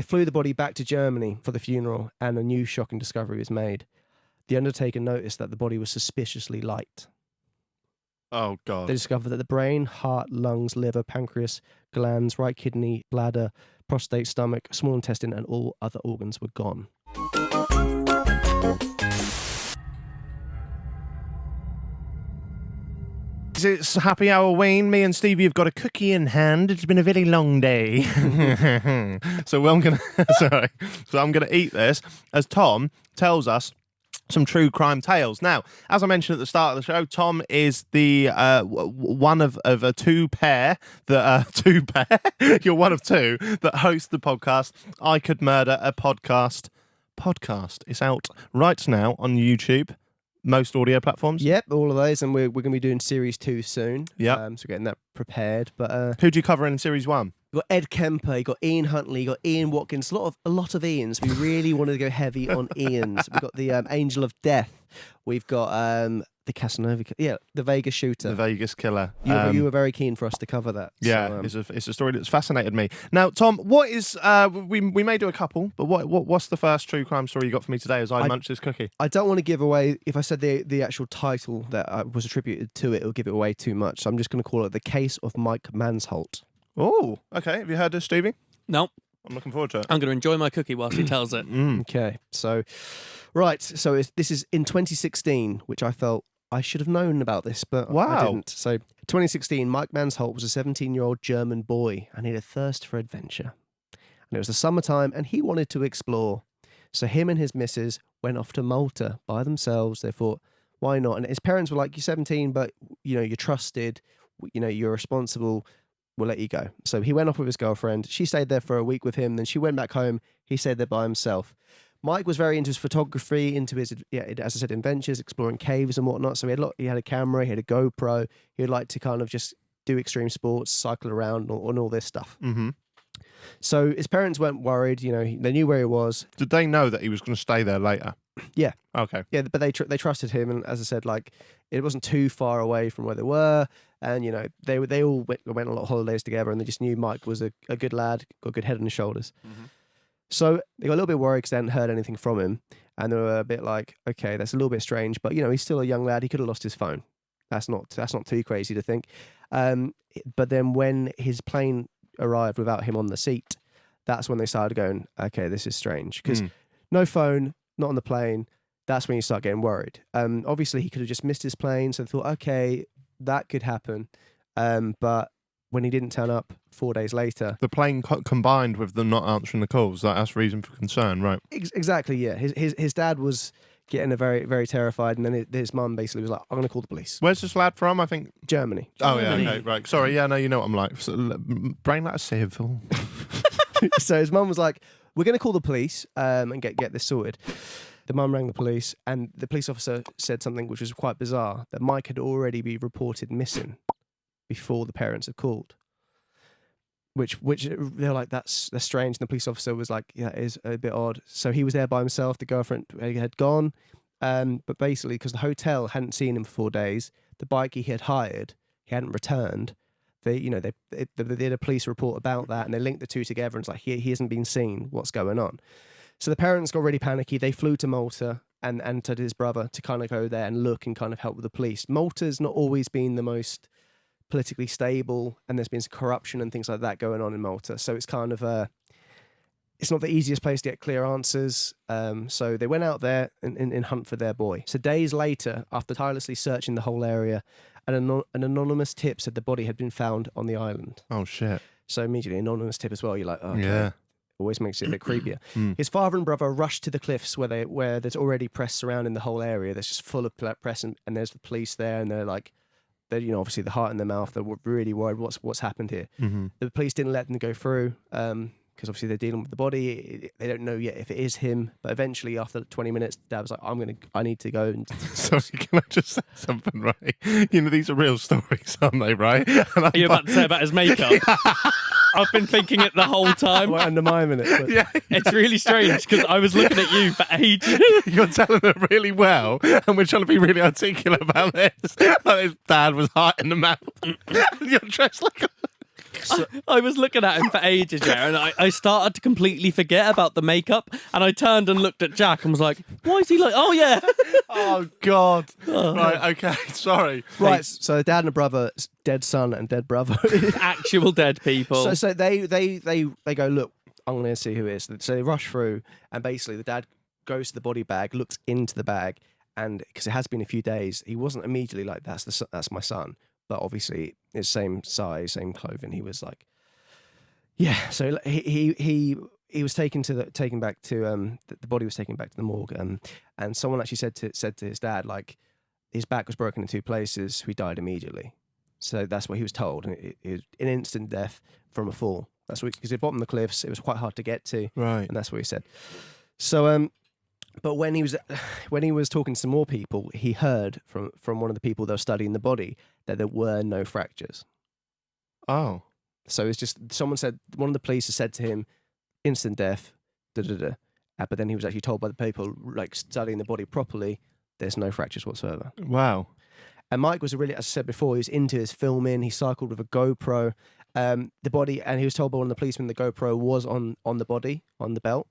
flew the body back to Germany for the funeral, and a new shocking discovery was made. The undertaker noticed that the body was suspiciously light. Oh, God. They discovered that the brain, heart, lungs, liver, pancreas, glands, right kidney, bladder, prostate, stomach, small intestine, and all other organs were gone. It's happy Halloween. Me and Stevie have got a cookie in hand. It's been a very long day. So I'm gonna eat this as Tom tells us some true crime tales. Now, as I mentioned at the start of the show, Tom is the one of a two pair that you're one of two that host the podcast I Could Murder a Podcast. It's out right now on YouTube. Most audio platforms. Yep, all of those, and we're going to be doing series 2 soon. Yep. So getting that prepared. But who do you cover in series 1? You got Ed Kemper, you got Ian Huntley, you got Ian Watkins. A lot of Ians. We really wanted to go heavy on Ians. We've got the Angel of Death. We've got the Casanova, the Vegas shooter, the Vegas killer. You were very keen for us to cover that. Yeah, so, it's a story that's fascinated me. Now, Tom, what is we may do a couple, but what's the first true crime story you got for me today as I munch this cookie? I don't want to give away. If I said the actual title that was attributed to it, it'll give it away too much. So I'm just going to call it The Case of Mike Mansholt. Oh, okay. Have you heard this, Stevie? No. I'm looking forward to it. I'm going to enjoy my cookie whilst he tells it. Okay, so this is in 2016, which I felt I should have known about this, but I didn't. So 2016, Mike Mansholt was a 17-year-old German boy, and he had a thirst for adventure. And it was the summertime, and he wanted to explore. So him and his missus went off to Malta by themselves. They thought, why not? And his parents were like, you're 17, but you're trusted, you're responsible. We'll let you go. So he went off with his girlfriend. She stayed there for a week with him. Then she went back home. He stayed there by himself. Mike was very into his photography, into his, as I said, adventures, exploring caves and whatnot. So he had a camera, he had a GoPro. He would like to kind of just do extreme sports, cycle around, and all this stuff. Mm-hmm. So his parents weren't worried. They knew where he was. Did they know that he was going to stay there later? Yeah. Okay. Yeah, but they trusted him, and as I said, it wasn't too far away from where they were, and they all went on a lot of holidays together, and they just knew Mike was a good lad, got a good head on his shoulders. Mm-hmm. So they got a little bit worried because they hadn't heard anything from him, and they were a bit like, okay, that's a little bit strange, but he's still a young lad. He could have lost his phone. That's not too crazy to think. But then when his plane arrived without him on the seat, that's when they started going, okay, this is strange, because no phone, not on the plane. That's when you start getting worried. Obviously, he could have just missed his plane, so they thought, okay, that could happen. But when he didn't turn up 4 days later... The plane combined with them not answering the calls, that's reason for concern, right? Exactly, yeah. His dad was getting very, very terrified, and then his mum basically was like, I'm going to call the police. Where's this lad from, I think? Germany. Oh, yeah, okay, right. Sorry, yeah, no, you know what I'm like. Brain like a sieve. So his mum was like, we're going to call the police and get this sorted. The mum rang the police, and the police officer said something which was quite bizarre, that Mike had already been reported missing before the parents had called. Which they're like, that's strange. And the police officer was like, yeah, it is a bit odd. So he was there by himself. The girlfriend had gone. But basically, because the hotel hadn't seen him for 4 days, the bike he had hired, he hadn't returned. They did a police report about that, and they linked the two together, and it's like, he hasn't been seen. What's going on? So the parents got really panicky. They flew to Malta and to his brother to kind of go there and look and kind of help with the police. Malta's not always been the most politically stable, and there's been some corruption and things like that going on in Malta. So it's kind of it's not the easiest place to get clear answers. So they went out there and hunt for their boy. So days later, after tirelessly searching the whole area, an anonymous tip said the body had been found on the island. Oh, shit. So immediately, anonymous tip as well. You're like, okay. Yeah. Always makes it a bit creepier. His father and brother rushed to the cliffs where there's already press surrounding the whole area. There's just full of press, and there's the police there, and they're obviously the heart in their mouth. They're really worried what's happened here. Mm-hmm. The police didn't let them go through because obviously they're dealing with the body. They don't know yet if it is him. But eventually, after 20 minutes, Dad was like, I need to go. Sorry, can I just say something, right? These are real stories, aren't they, right? Are you about to say about his makeup? I've been thinking it the whole time. We're undermining it. But... Yeah. It's really strange because I was looking at you for ages. You're telling it really well, and we're trying to be really articulate about this. Like his dad was hot in the mouth. And you're dressed like a... I was looking at him for ages, yeah, and I started to completely forget about the makeup, and I turned and looked at Jack and was like, why is he like, oh yeah. Oh God! Right, okay, sorry. Right, so dad and a brother, dead son and dead brother. Actual dead people. So they go, look, I'm going to see who it is. So they rush through, and basically the dad goes to the body bag, looks into the bag, and because it has been a few days, he wasn't immediately like, that's my son. But obviously, it's same size, same clothing. He was like, yeah. So he was taken back to the body was taken back to the morgue. And someone actually said to his dad, like, his back was broken in 2 places. He died immediately. So that's what he was told. And it was an instant death from a fall. That's what, because at the bottom of the cliffs, it was quite hard to get to. Right. And that's what he said. So but when he was talking to some more people, he heard from one of the people that were studying the body that there were no fractures. Oh. So it's just one of the police has said to him, instant death, but then he was actually told by the people like studying the body properly, there's no fractures whatsoever. Wow. And Mike was really, as I said before, he was into his filming. He cycled with a GoPro. The body, and he was told by one of the policemen the GoPro was on the body, on the belt.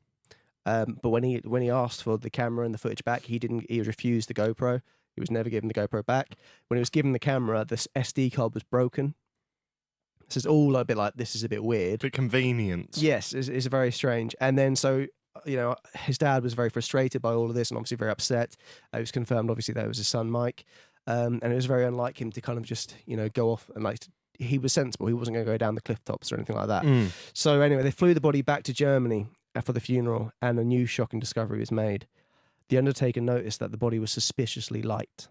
But when he asked for the camera and the footage back, he refused the GoPro. He was never given the GoPro back. When he was given the camera, the SD card was broken. This is all a bit like, this is a bit weird. Bit convenient. Yes, it's very strange. And then so, his dad was very frustrated by all of this and obviously very upset. It was confirmed, obviously, that it was his son, Mike. And it was very unlike him to kind of just, go off and like, he was sensible. He wasn't going to go down the cliff tops or anything like that. So anyway, they flew the body back to Germany for the funeral, and a new shocking discovery was made. The undertaker noticed that the body was suspiciously light.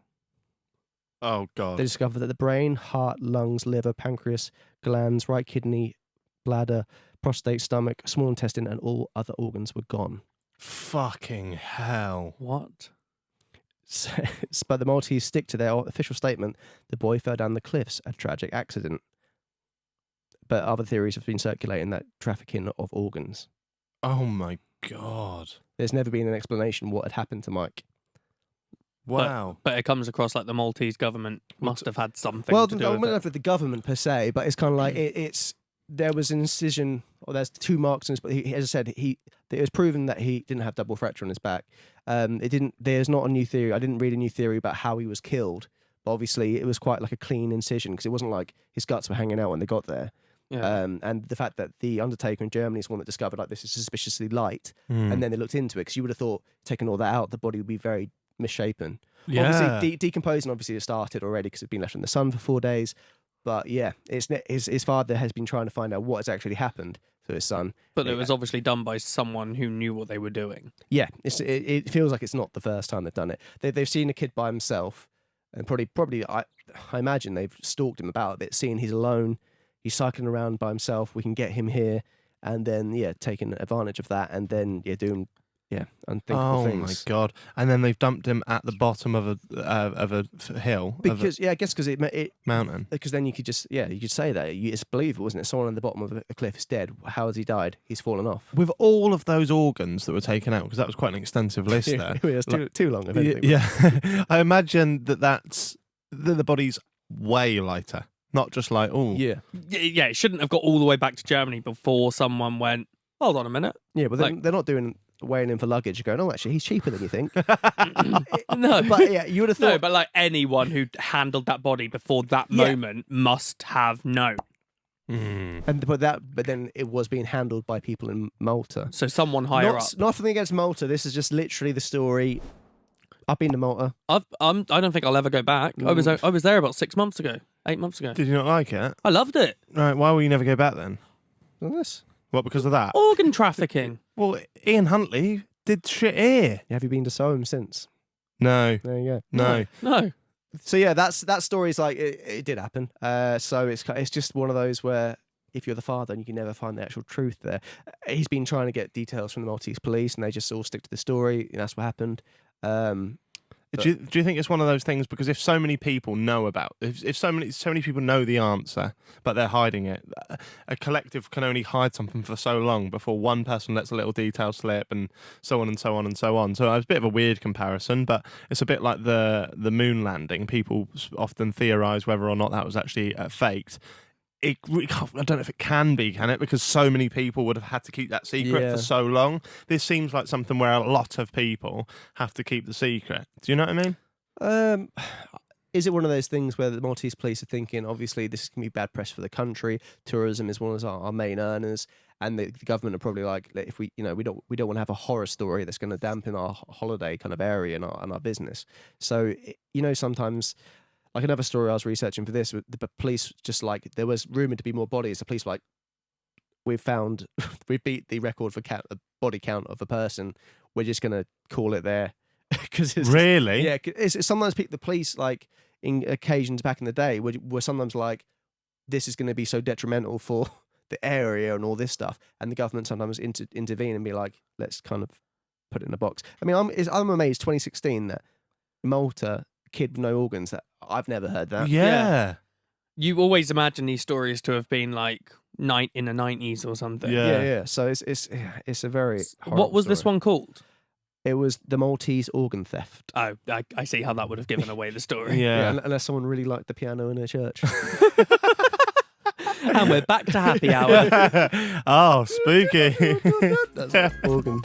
Oh God. They discovered that the brain, heart, lungs, liver, pancreas, glands, right kidney, bladder, prostate, stomach, small intestine, and all other organs were gone. Fucking hell. What? But the Maltese stick to their official statement: the boy fell down the cliffs, a tragic accident. But other theories have been circulating that trafficking of organs. Oh my God. There's never been an explanation what had happened to Mike. Wow. But it comes across like the Maltese government must have had something Well, to I do don't with know it. if the government per se, but it's kind of like there was an incision, or there's 2 marks in his, but as I said, it was proven that he didn't have double fracture on his back. There's not a new theory. I didn't read a new theory about how he was killed, but obviously it was quite like a clean incision because it wasn't like his guts were hanging out when they got there. Yeah. And the fact that the undertaker in Germany is one that discovered like this is suspiciously light, and then they looked into it, because you would have thought taking all that out, the body would be very misshapen. Yeah. Obviously, decomposing obviously has started already because it's been left in the sun for 4 days. But yeah, his father has been trying to find out what has actually happened to his son. But it was obviously done by someone who knew what they were doing. Yeah, it feels like it's not the first time they've done it. They've seen a kid by himself, and probably I imagine they've stalked him about a bit, seeing he's alone, he's cycling around by himself. We can get him here, and then taking advantage of that, and then doing unthinkable things. Oh my God. And then they've dumped him at the bottom of a hill. Because I guess because it mountain. Because then you could just you could say that it's believable, isn't it? Someone on the bottom of a cliff is dead. How has he died? He's fallen off. With all of those organs that were taken out, because that was quite an extensive list there. It's too long. If anything. Yeah. I imagine that the body's way lighter. Not just like, oh. Yeah. Yeah, it shouldn't have got all the way back to Germany before someone went, hold on a minute. Yeah, but they're not doing weighing in for luggage, going, oh, actually, he's cheaper than you think. No. But yeah, you would have thought. No, but like anyone who handled that body before that moment must have known. But then it was being handled by people in Malta. So someone higher up. Nothing against Malta. This is just literally the story. I've been to Malta. I don't think I'll ever go back. I was there about 6 months ago, 8 months ago. Did you not like it? I loved it. Right, why will you never go back then? Yes. What, because of that? Organ trafficking. Well, Ian Huntley did shit here. Have you been to Soham since? No. There you go. No. So yeah, that story's like it did happen. So it's just one of those where if you're the father and you can never find the actual truth there. He's been trying to get details from the Maltese police, and they just all stick to the story. And that's what happened. Do you think it's one of those things, because if so many people know if so many people know the answer but they're hiding it, a collective can only hide something for so long before one person lets a little detail slip, and so on and so on and so on. So it's a bit of a weird comparison, but it's a bit like the moon landing. People often theorize whether or not that was actually faked. I don't know if it can be, can it? Because so many people would have had to keep that secret for so long. This seems like something where a lot of people have to keep the secret. Do you know what I mean? Is it one of those things where the Maltese police are thinking, obviously, this is going to be bad press for the country. Tourism is one of our main earners, and the government are probably like, if we don't want to have a horror story that's going to dampen our holiday kind of area and our business. So sometimes. Like another story I was researching for this, the police just like, there was rumoured to be more bodies. The police were like, we beat the record for body count of a person. We're just going to call it there. Cause it's really? Yeah. It's sometimes the police, like in occasions back in the day, were sometimes like, this is going to be so detrimental for the area and all this stuff. And the government sometimes intervene and be like, let's kind of put it in a box. I mean, I'm amazed 2016 that Malta, kid with no organs, that I've never heard that. Yeah. You always imagine these stories to have been like in the 90s or something. Yeah. So it's a very horrible What was this story. one called? It was the Maltese organ theft. Oh, I see how that would have given away the story. Yeah. Unless someone really liked the piano in a church. And we're back to happy hour. Oh, spooky. That's organ.